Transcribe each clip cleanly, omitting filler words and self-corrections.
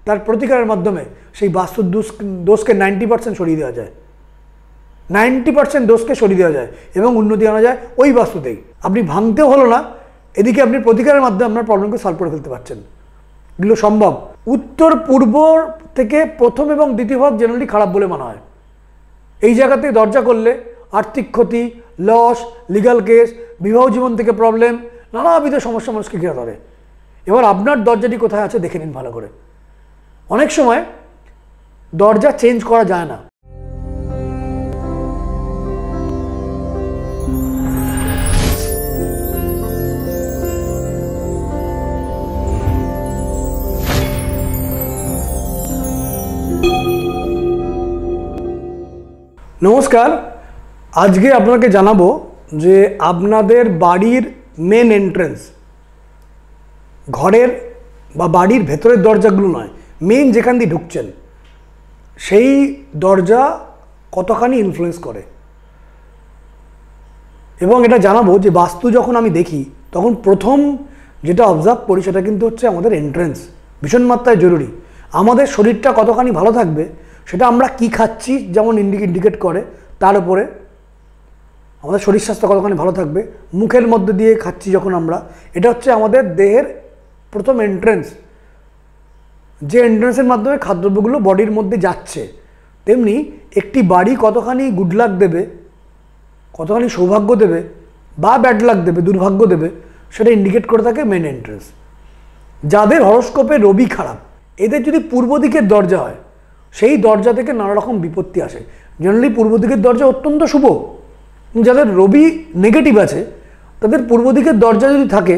তার প্রতিকারের মাধ্যমে সেই বাস্তুর দোষকে 90% সরিয়ে দেওয়া যায়। 90% দোষকে সরিয়ে দেওয়া যায় এবং উন্নতি আনা যায় ওই বাস্তুতেই। আপনি ভাঙতেও হলো না, এদিকে আপনি প্রতিকারের মাধ্যমে আপনার প্রবলেমকে সলভ করে ফেলতে পারছেন। এগুলো সম্ভব। উত্তর পূর্ব থেকে প্রথম এবং দ্বিতীয় ভাব জেনারেলি খারাপ বলে মনে হয়। এই জায়গাতে দরজা করলে আর্থিক ক্ষতি, লস, লিগাল কেস, বিবাহ জীবন থেকে প্রবলেম, নানাবিধ সমস্যা মানুষকে ঘিরে ধরে। এবার আপনার দরজাটি কোথায় আছে দেখে নিন ভালো করে। অনেক সময় দরজা চেঞ্জ করা যায় না। নমস্কার, আজকে আপনাকে জানাবো যে আপনাদের বাড়ির মেন এন্ট্রেন্স, ঘরের বা বাড়ির ভেতরের দরজাগুলো নয়, মেন যেখান দিয়ে ঢুকছেন সেই দরজা কতখানি ইনফ্লুয়েন্স করে। এবং এটা জানাবো যে বাস্তু যখন আমি দেখি তখন প্রথম যেটা অবজার্ভ করি সেটা কিন্তু হচ্ছে আমাদের এন্ট্রেন্স ভীষণ মাত্রায় জরুরি। আমাদের শরীরটা কতখানি ভালো থাকবে সেটা আমরা কি খাচ্ছি যেমন ইন্ডিকেট করে, তার উপরে আমাদের শরীর স্বাস্থ্য কতখানি ভালো থাকবে। মুখের মধ্যে দিয়ে খাচ্ছি যখন আমরা, এটা হচ্ছে আমাদের দেহের প্রথম এন্ট্রেন্স, যে এন্ট্রেন্সের মাধ্যমে খাদ্যদ্রব্যগুলো বডির মধ্যে যাচ্ছে। তেমনি একটি বাড়ি কতখানি গুড লাক দেবে, কতখানি সৌভাগ্য দেবে বা ব্যাড লাক দেবে, দুর্ভাগ্য দেবে, সেটা ইন্ডিকেট করে থাকে মেন এন্ট্রেন্স। যাদের হরোস্কোপে রবি খারাপ, এদের যদি পূর্ব দিকের দরজা হয় সেই দরজা থেকে নানা রকম বিপত্তি আসে। জেনারেলি পূর্ব দিকের দরজা অত্যন্ত শুভ। যাদের রবি নেগেটিভ আছে তাদের পূর্ব দিকের দরজা যদি থাকে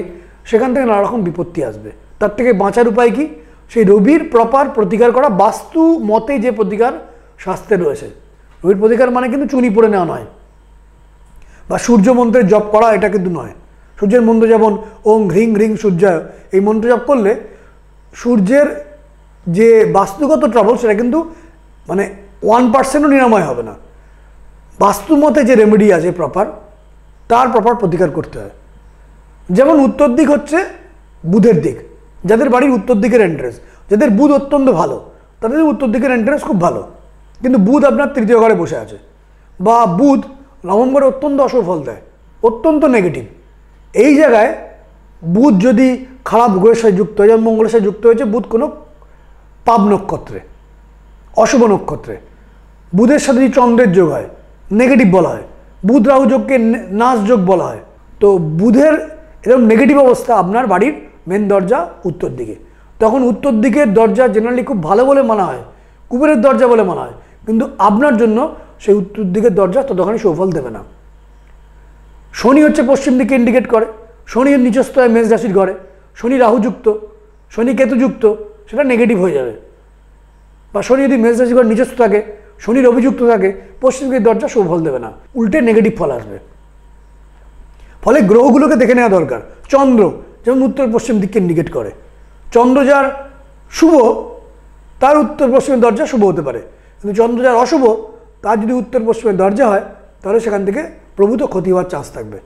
সেখান থেকে নানা রকম বিপত্তি আসবে। তার থেকে বাঁচার উপায় কি? সেই রবির প্রপার প্রতিকার করা। বাস্তু মতে যে প্রতিকার শাস্ত্রে রয়েছে, রবির প্রতিকার মানে কিন্তু চুনি পরে নেওয়া নয় বা সূর্য মন্ত্রের জপ করা, এটা কিন্তু নয়। সূর্যের মন্ত্র যেমন ওং হ্রিং হ্রিং সূর্যায়, এই মন্ত্র জপ করলে সূর্যের যে বাস্তুগত ট্রাবল সেটা কিন্তু মানে 1%ও নিরাময় হবে না। বাস্তু মতে যে রেমেডি আছে প্রপার, তার প্রপার প্রতিকার করতে হয়। যেমন উত্তর দিক হচ্ছে বুধের দিক, যাদের বাড়ির উত্তর দিকের এন্ট্রেন্স, যাদের বুধ অত্যন্ত ভালো তাদের উত্তর দিকের এন্ট্রেন্স খুব ভালো। কিন্তু বুধ আপনার তৃতীয় ঘরে বসে আছে বা বুধ নবম ঘরে অত্যন্ত অশুভ ফল দেয়, অত্যন্ত নেগেটিভ। এই জায়গায় বুধ যদি খারাপ গ্রহের সাথে যুক্ত হয়, যেমন মঙ্গলের সাথে যুক্ত হয়েছে বুধ কোনো পাপ নক্ষত্রে, অশুভ নক্ষত্রে, বুধের সাথে যদি চন্দ্রের যোগ হয় নেগেটিভ বলা হয়, বুধ রাহু যোগকে নাশ যোগ বলা হয়। তো বুধের এরকম নেগেটিভ অবস্থা আপনার বাড়ির মেন দরজা উত্তর দিকে, তখন উত্তর দিকের দরজা জেনারেলি খুব ভালো বলে মানা হয়, কুবেরের দরজা বলে মানা হয়। কিন্তু আপনার জন্য সেই উত্তর দিকের দরজা ততখানি সৌফল দেবে না। শনি হচ্ছে পশ্চিম দিকে ইন্ডিকেট করে, শনির নিচস্থ হয় মেষ রাশির ঘরে, শনি রাহুযুক্ত, শনি কেতুযুক্ত, সেটা নেগেটিভ হয়ে যাবে। বা শনি যদি মেষ রাশির ঘরে নিচস্থ থাকে, শনির অভিযুক্ত থাকে, পশ্চিম দিকের দরজা সৌফল দেবে না, উল্টে নেগেটিভ ফল আসবে। ফলে গ্রহগুলোকে দেখে নেওয়া দরকার। চন্দ্র যেমন উত্তর পশ্চিম দিককে ইন্ডিকেট করে, চন্দ্র যার শুভ তার উত্তর পশ্চিমের দরজা শুভ হতে পারে, কিন্তু চন্দ্র যার অশুভ তার যদি উত্তর পশ্চিমের দরজা হয় তাহলে সেখান থেকে প্রভূত ক্ষতি হওয়ার চান্স থাকবে।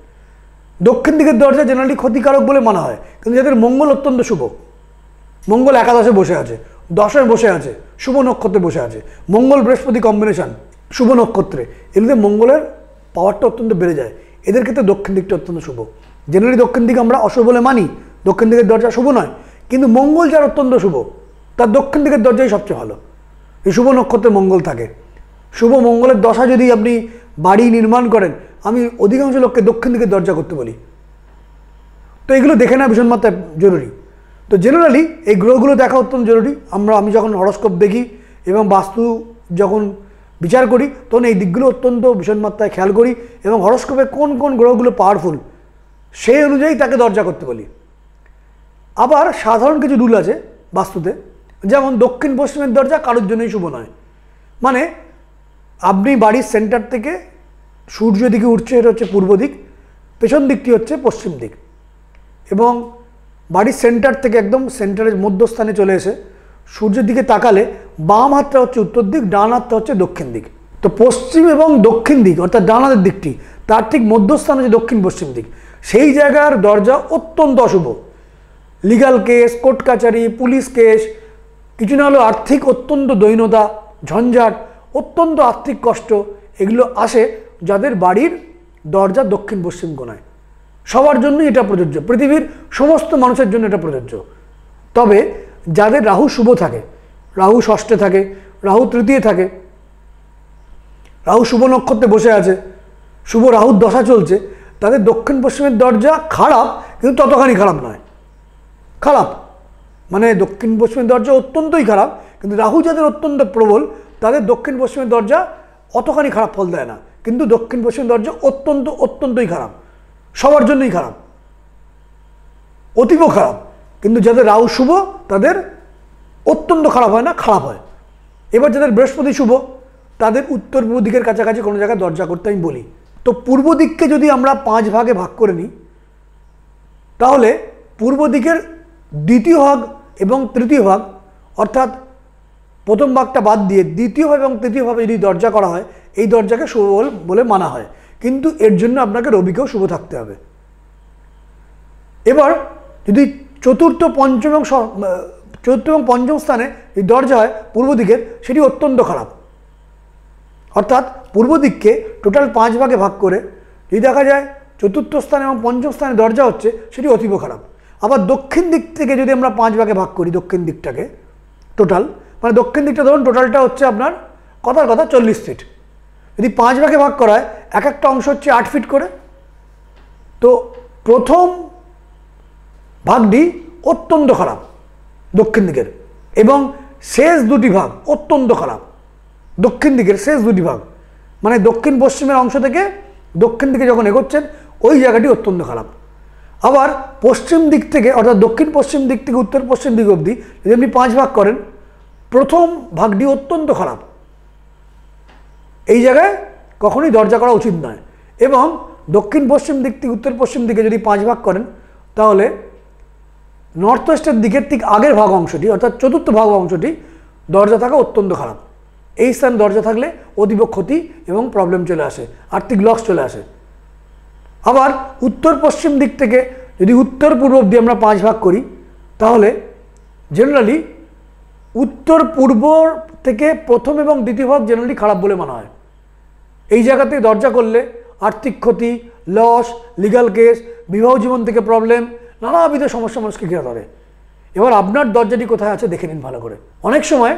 দক্ষিণ দিকের দরজা জেনারেলি ক্ষতিকারক বলে মানা হয়, কিন্তু যাদের মঙ্গল অত্যন্ত শুভ, মঙ্গল একাদশে বসে আছে, দশে বসে আছে, শুভ নক্ষত্রে বসে আছে, মঙ্গল বৃহস্পতি কম্বিনেশন শুভ নক্ষত্রে, এগুলোতে মঙ্গলের পাওয়ারটা অত্যন্ত বেড়ে যায়। এদের ক্ষেত্রে দক্ষিণ দিকটা অত্যন্ত শুভ। জেনারেলি দক্ষিণ দিকে আমরা অশুভ বলে মানি, দক্ষিণ দিকের দরজা শুভ নয়, কিন্তু মঙ্গল যার অত্যন্ত শুভ তার দক্ষিণ দিকের দরজাই সবচেয়ে ভালো। এই শুভ নক্ষত্রে মঙ্গল থাকে, শুভ মঙ্গলের দশা যদি আপনি বাড়ি নির্মাণ করেন, আমি অধিকাংশ লোককে দক্ষিণ দিকের দরজা করতে বলি। তো এগুলো দেখে নেওয়া ভীষণ মাত্রায় জরুরি। তো জেনারেলি এই গ্রহগুলো দেখা অত্যন্ত জরুরি। আমি যখন হরোস্কোপ দেখি এবং বাস্তু যখন বিচার করি তখন এই দিকগুলো অত্যন্ত ভীষণ মাত্রায় খেয়াল করি এবং হরোস্কোপে কোন কোন গ্রহগুলো পাওয়ারফুল সেই অনুযায়ী তাকে দরজা করতে বলি। আবার সাধারণ কিছু রুল আছে বাস্তুতে, যেমন দক্ষিণ পশ্চিমের দরজা কারোর জন্যই শুভ নয়। মানে আপনি বাড়ির সেন্টার থেকে সূর্য দিকে উঠছে, এটা হচ্ছে পূর্ব দিক, পেছন দিকটি হচ্ছে পশ্চিম দিক, এবং বাড়ির সেন্টার থেকে একদম সেন্টারের মধ্যস্থানে চলে এসে সূর্যের দিকে তাকালে বাম হাতটা হচ্ছে উত্তর দিক, ডান হাতটা হচ্ছে দক্ষিণ দিক। তো পশ্চিম এবং দক্ষিণ দিক অর্থাৎ ডান হাতের দিকটি, তার ঠিক মধ্যস্থান হচ্ছে দক্ষিণ পশ্চিম দিক। সেই জায়গার দরজা অত্যন্ত অশুভ। লিগাল কেস, কোর্ট কাচারি, পুলিশ কেস, কিছু না হলেও আর্থিক অত্যন্ত দৈন্যতা, ঝঞ্ঝাট, অত্যন্ত আর্থিক কষ্ট এগুলো আসে যাদের বাড়ির দরজা দক্ষিণ পশ্চিম কোণায়। সবার জন্যই এটা প্রযোজ্য, পৃথিবীর সমস্ত মানুষের জন্য এটা প্রযোজ্য। তবে যাদের রাহু শুভ থাকে, রাহু ষষ্ঠে থাকে, রাহু তৃতীয় থাকে, রাহু শুভ নক্ষত্রে বসে আছে, শুভ রাহুর দশা চলছে, তাদের দক্ষিণ পশ্চিমের দরজা খারাপ, কিন্তু ততখানি খারাপ নয়। খারাপ মানে দক্ষিণ পশ্চিমের দরজা অত্যন্তই খারাপ, কিন্তু রাহু যাদের অত্যন্ত প্রবল তাদের দক্ষিণ পশ্চিমের দরজা অতখানি খারাপ ফল দেয় না, কিন্তু দক্ষিণ পশ্চিমের দরজা অত্যন্তই খারাপ, সবার জন্যই খারাপ, অতীব খারাপ। কিন্তু যাদের রাহু শুভ তাদের অত্যন্ত খারাপ হয় না, খারাপ হয়। এবার যাদের বৃহস্পতি শুভ তাদের উত্তর পূর্ব দিকের কাছাকাছি কোনো জায়গায় দরজা করতে আমি বলি। তো পূর্ব দিককে যদি আমরা 5 ভাগে ভাগ করে নিই, তাহলে পূর্ব দিকের দ্বিতীয় ভাগ এবং তৃতীয় ভাগ, অর্থাৎ প্রথম ভাগটা বাদ দিয়ে দ্বিতীয় ভাগ এবং তৃতীয় ভাবে যদি দরজা করা হয়, এই দরজাকে শুভ বলে মানা হয়। কিন্তু এর জন্য আপনাকে রবিকেও শুভ থাকতে হবে। এবার যদি চতুর্থ এবং পঞ্চম স্থানে এই দরজা হয় পূর্ব দিকের, সেটি অত্যন্ত খারাপ। অর্থাৎ পূর্ব দিককে টোটাল 5 ভাগে ভাগ করে যদি দেখা যায় চতুর্থ স্থানে এবং পঞ্চম স্থানে দরজা হচ্ছে, সেটি অতীব খারাপ। আবার দক্ষিণ দিক থেকে যদি আমরা 5 ভাগে ভাগ করি, দক্ষিণ দিকটাকে টোটাল, মানে দক্ষিণ দিকটা ধরুন টোটালটা হচ্ছে আপনার কথার কথা 40 ফিট, যদি 5 ভাগে ভাগ করা হয় এক একটা অংশ হচ্ছে 8 ফিট করে, তো প্রথম ভাগটি অত্যন্ত খারাপ দক্ষিণ দিকের, এবং শেষ দুটি ভাগ অত্যন্ত খারাপ দক্ষিণ দিকের শেষ দুটি ভাগ, মানে দক্ষিণ পশ্চিমের অংশ থেকে দক্ষিণ দিকে যখন এগোচ্ছেন ওই জায়গাটি অত্যন্ত খারাপ। আবার পশ্চিম দিক থেকে অর্থাৎ দক্ষিণ পশ্চিম দিক থেকে উত্তর পশ্চিম দিক অবধি যদি আপনি 5 ভাগ করেন, প্রথম ভাগটি অত্যন্ত খারাপ, এই জায়গায় কখনোই দরজা করা উচিত নয়। এবং দক্ষিণ পশ্চিম দিক থেকে উত্তর পশ্চিম দিকে যদি 5 ভাগ করেন, তাহলে নর্থ ওয়েস্টের দিকের ঠিক আগের ভাগ অংশটি অর্থাৎ চতুর্থ ভাগ অংশটি দরজা থাকা অত্যন্ত খারাপ। এই স্থানে দরজা থাকলে অতীব ক্ষতি এবং প্রবলেম চলে আসে, আর্থিক লস চলে আসে। আবার উত্তর পশ্চিম দিক থেকে যদি উত্তর পূর্ব অবধি আমরা 5 ভাগ করি, তাহলে জেনারেলি উত্তর পূর্ব থেকে প্রথম এবং দ্বিতীয় ভাগ জেনারেলি খারাপ বলে মনে হয়। এই জায়গাতে দরজা করলে আর্থিক ক্ষতি, লস, লিগাল কেস, বিবাহ জীবন থেকে প্রবলেম, নানাবিধ সমস্যা মানুষকে ঘিরে ধরে। এবার আপনার দরজাটি কোথায় আছে দেখে নিন ভালো করে। অনেক সময়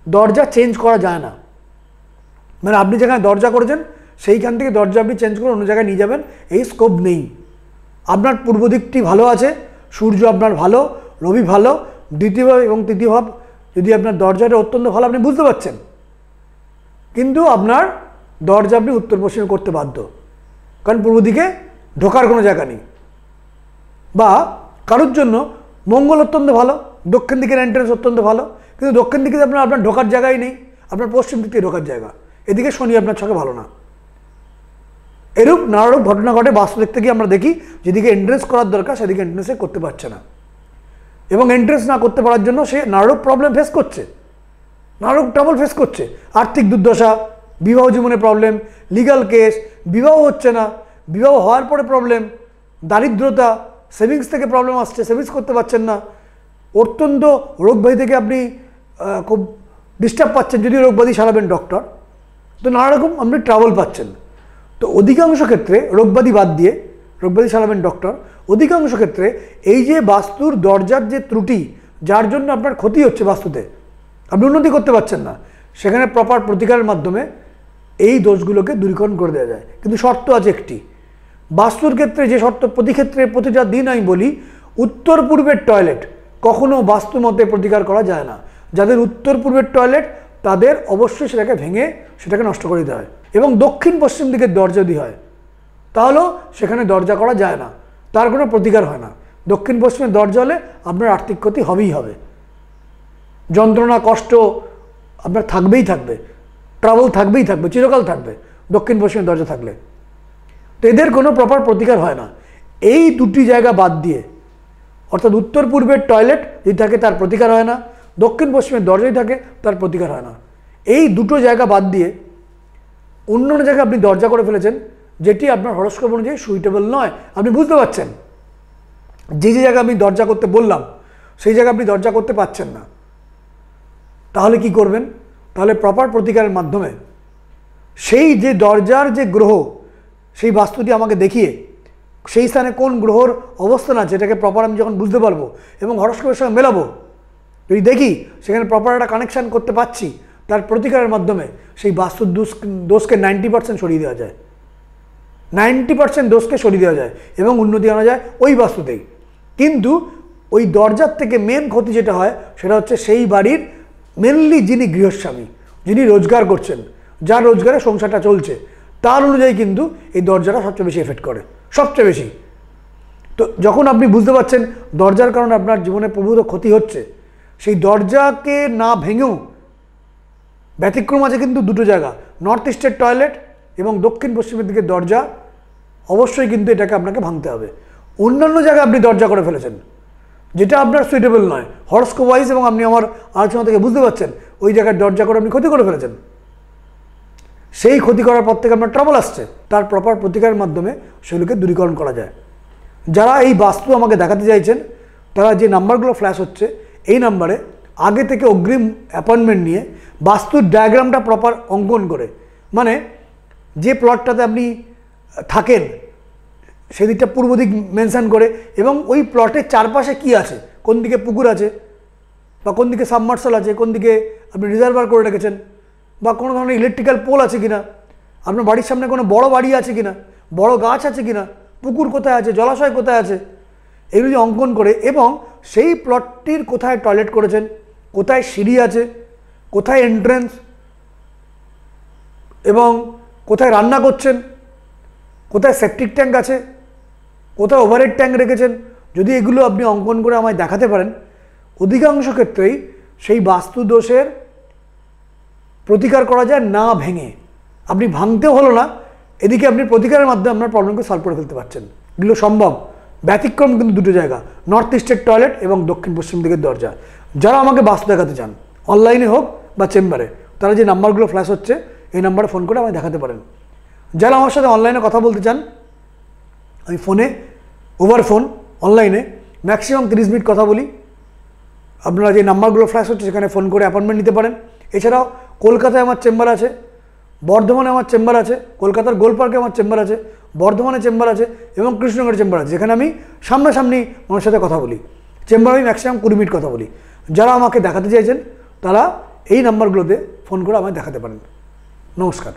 দরজা চেঞ্জ করা যায় না, মানে আপনি যেখানে দরজা করেছেন সেইখান থেকে দরজা আপনি চেঞ্জ করে অন্য জায়গায় নিয়ে যাবেন, এই স্কোপ নেই। আপনার পূর্ব দিকটি ভালো আছে, সূর্য আপনার ভালো, রবি ভালো, দ্বিতীয় ভাব এবং তৃতীয় ভাব যদি আপনার দরজাটা অত্যন্ত ভালো আপনি বুঝতে পারছেন, কিন্তু আপনার দরজা আপনি উত্তর পশ্চিমে করতে বাধ্য, কারণ পূর্ব দিকে ঢোকার কোনো জায়গা নেই। বা কারোর জন্য মঙ্গল অত্যন্ত ভালো, দক্ষিণ দিকের এন্ট্রেন্স অত্যন্ত ভালো, কিন্তু দক্ষিণ দিকে আপনার ঢোকার জায়গাই নেই, আপনার পশ্চিম দিক থেকে ঢোকার জায়গা, এদিকে শনি আপনার ছকে ভালো না। এরূপ নানারূপ ঘটনা ঘটে বাস্তু দেখতে গিয়ে আমরা দেখি, যেদিকে এন্ট্রেন্স করার দরকার সেদিকে এন্ট্রেন্সে করতে পারছে না, এবং এন্ট্রেন্স না করতে পারার জন্য সে নানারূপ প্রবলেম ফেস করছে, নানারূপ ট্রাবল ফেস করছে, আর্থিক দুর্দশা, বিবাহ জীবনে প্রবলেম, লিগাল কেস, বিবাহ হচ্ছে না, বিবাহ হওয়ার পরে প্রবলেম, দারিদ্রতা, সেভিংস থেকে প্রবলেম আসছে, সেভিংস করতে পারছেন না, অত্যন্ত রোগব্যাধি থেকে আপনি খুব ডিস্টার্ব পাচ্ছেন, যদিও রোগব্যাধি সারাবেন ডক্টর, তো নানা রকম আপনি ট্রাবল পাচ্ছেন। তো অধিকাংশ ক্ষেত্রে রোগব্যাধি বাদ দিয়ে, রোগব্যাধি সারাবেন ডক্টর, অধিকাংশ ক্ষেত্রে এই যে বাস্তুর দরজার যে ত্রুটি, যার জন্য আপনার ক্ষতি হচ্ছে বাস্তুতে, আপনি উন্নতি করতে পারছেন না, সেখানে প্রপার প্রতিকারের মাধ্যমে এই দোষগুলোকে দূরীকরণ করে দেওয়া যায়। কিন্তু শর্ত আছে একটি, বাস্তুর ক্ষেত্রে যে শর্ত, প্রতি ক্ষেত্রে প্রতিটা দিন আমি বলি, উত্তর পূর্বের টয়লেট কখনো বাস্তু মতে প্রতিকার করা যায় না। যাদের উত্তর পূর্বের টয়লেট তাদের অবশ্যই সেটাকে ভেঙে সেটাকে নষ্ট করে দিতে হয়, এবং দক্ষিণ পশ্চিম দিকের দরজা যদি হয় তাহলেও সেখানে দরজা করা যায় না, তার কোনো প্রতিকার হয় না। দক্ষিণ পশ্চিমের দরজা হলে আপনার আর্থিক ক্ষতি হবেই হবে, যন্ত্রণা কষ্ট আপনার থাকবেই থাকবে, ট্রাবল থাকবেই থাকবে, চিরকাল থাকবে দক্ষিণ পশ্চিমের দরজা থাকলে। তো এদের কোনো প্রপার প্রতিকার হয় না। এই দুটি জায়গা বাদ দিয়ে, অর্থাৎ উত্তর পূর্বের টয়লেট যদি থাকে তার প্রতিকার হয় না, দক্ষিণ পশ্চিমের দরজায় থাকে তার প্রতিকার হয় না, এই দুটো জায়গা বাদ দিয়ে অন্য জায়গায় আপনি দরজা করে ফেলেছেন যেটি আপনার হরস্কোপ অনুযায়ী সুইটেবল নয়। আপনি বুঝতে পারছেন যে জায়গায় আমি দরজা করতে বললাম সেই জায়গায় আপনি দরজা করতে পারছেন না, তাহলে কি করবেন? তাহলে প্রপার প্রতিকারের মাধ্যমে সেই যে দরজার যে গ্রহ, সেই বাস্তুটি আমাকে দেখিয়ে সেই স্থানে কোন গ্রহর অবস্থান আছে এটাকে প্রপার আমি যখন বুঝতে পারবো এবং হরস্কোপের সঙ্গে মেলাবো, যদি দেখি সেখানে প্রপার একটা কানেকশান করতে পারছি, তার প্রতিকারের মাধ্যমে সেই বাস্তুর দোষকে 90% সরিয়ে দেওয়া যায়। 90% দোষকে সরিয়ে দেওয়া যায় এবং উন্নতি আনা যায় ওই বাস্তুতেই। কিন্তু ওই দরজার থেকে মেন ক্ষতি যেটা হয় সেটা হচ্ছে সেই বাড়ির মেনলি যিনি গৃহস্বামী, যিনি রোজগার করছেন, যার রোজগারে সংসারটা চলছে, তার অনুযায়ী কিন্তু এই দরজাটা সবচেয়ে বেশি এফেক্ট করে, সবচেয়ে বেশি। তো যখন আপনি বুঝতে পারছেন দরজার কারণে আপনার জীবনে প্রভূত ক্ষতি হচ্ছে, সেই দরজাকে না ভেঙেও ব্যতিক্রম আছে কিন্তু দুটো জায়গা, নর্থ ইস্টের টয়লেট এবং দক্ষিণ পশ্চিমের দিকের দরজা। অবশ্যই কিন্তু এটাকে আপনাকে ভাঙতে হবে। অন্যান্য জায়গায় আপনি দরজা করে ফেলেছেন যেটা আপনার সুইটেবল নয় হরস্কোপ ওয়াইজ, এবং আপনি আমার আলোচনা থেকে বুঝতে পারছেন ওই জায়গায় দরজা করে আপনি ক্ষতি করে ফেলেছেন। সেই ক্ষতি করার পর থেকে আপনার ট্রাবল আসছে, তার প্রপার প্রতিকারের মাধ্যমে সেগুলোকে দূরীকরণ করা যায়। যারা এই বাস্তু আমাকে দেখাতে চাইছেন তারা যে নাম্বারগুলো ফ্ল্যাশ হচ্ছে এই নাম্বারে আগে থেকে অগ্রিম অ্যাপয়েন্টমেন্ট নিয়ে বাস্তুর ডায়াগ্রামটা প্রপার অঙ্কন করে, মানে যে প্লটটাতে আপনি থাকেন সেদিকটা পূর্ব দিক মেনশন করে এবং ওই প্লটের চারপাশে কি আছে, কোন দিকে পুকুর আছে বা কোন দিকে সাবমার্সাল আছে, কোন দিকে আপনি রিজার্ভার করে রেখেছেন বা কোনো ধরনের ইলেকট্রিক্যাল পোল আছে কিনা, আপনার বাড়ির সামনে কোনো বড় বাড়ি আছে কিনা, বড় গাছ আছে কিনা, পুকুর কোথায় আছে, জলাশয় কোথায় আছে, এগুলি অঙ্কন করে এবং সেই প্লটটির কোথায় টয়লেট করেছেন, কোথায় সিঁড়ি আছে, কোথায় এন্ট্রেন্স এবং কোথায় রান্না করছেন, কোথায় সেপটিক ট্যাঙ্ক আছে, কোথায় ওভারহেড ট্যাঙ্ক রেখেছেন, যদি এগুলো আপনি অঙ্কন করে আমায় দেখাতে পারেন, অধিকাংশ ক্ষেত্রেই সেই বাস্তু দোষের প্রতিকার করা যায় না ভেঙে। আপনি ভাঙতেও হলো না, এদিকে আপনি প্রতিকারের মাধ্যমে আপনার প্রবলেমকে সলভ করে ফেলতে পারছেন। এগুলো সম্ভব। ব্যতিক্রম কিন্তু দুটো জায়গা, নর্থ ইস্টের টয়লেট এবং দক্ষিণ পশ্চিম দিকের দরজা। যারা আমাকে বাস্তু দেখাতে চান অনলাইনে হোক বা চেম্বারে, তারা যে নাম্বারগুলো ফ্ল্যাশ হচ্ছে এই নাম্বারে ফোন করে আমায় দেখাতে পারেন। যারা আমার সাথে অনলাইনে কথা বলতে চান, আমি ফোনে ওভার ফোন অনলাইনে ম্যাক্সিমাম 30 মিনিট কথা বলি। আপনারা যে নাম্বারগুলো ফ্ল্যাশ হচ্ছে সেখানে ফোন করে অ্যাপয়েন্টমেন্ট নিতে পারেন। এছাড়াও কলকাতায় আমার চেম্বার আছে, বর্ধমানে আমার চেম্বার আছে, কলকাতার গোলপার্কে আমার চেম্বার আছে, বর্ধমানে চেম্বার আছে এবং কৃষ্ণনগরের চেম্বার আছে, যেখানে আমি সামনাসামনি মানুষের সাথে কথা বলি। চেম্বারে আমি ম্যাক্সিমাম 20 মিনিট কথা বলি। যারা আমাকে দেখাতে চাইছেন তারা এই নাম্বারগুলোতে ফোন করে আমায় দেখাতে পারেন। নমস্কার।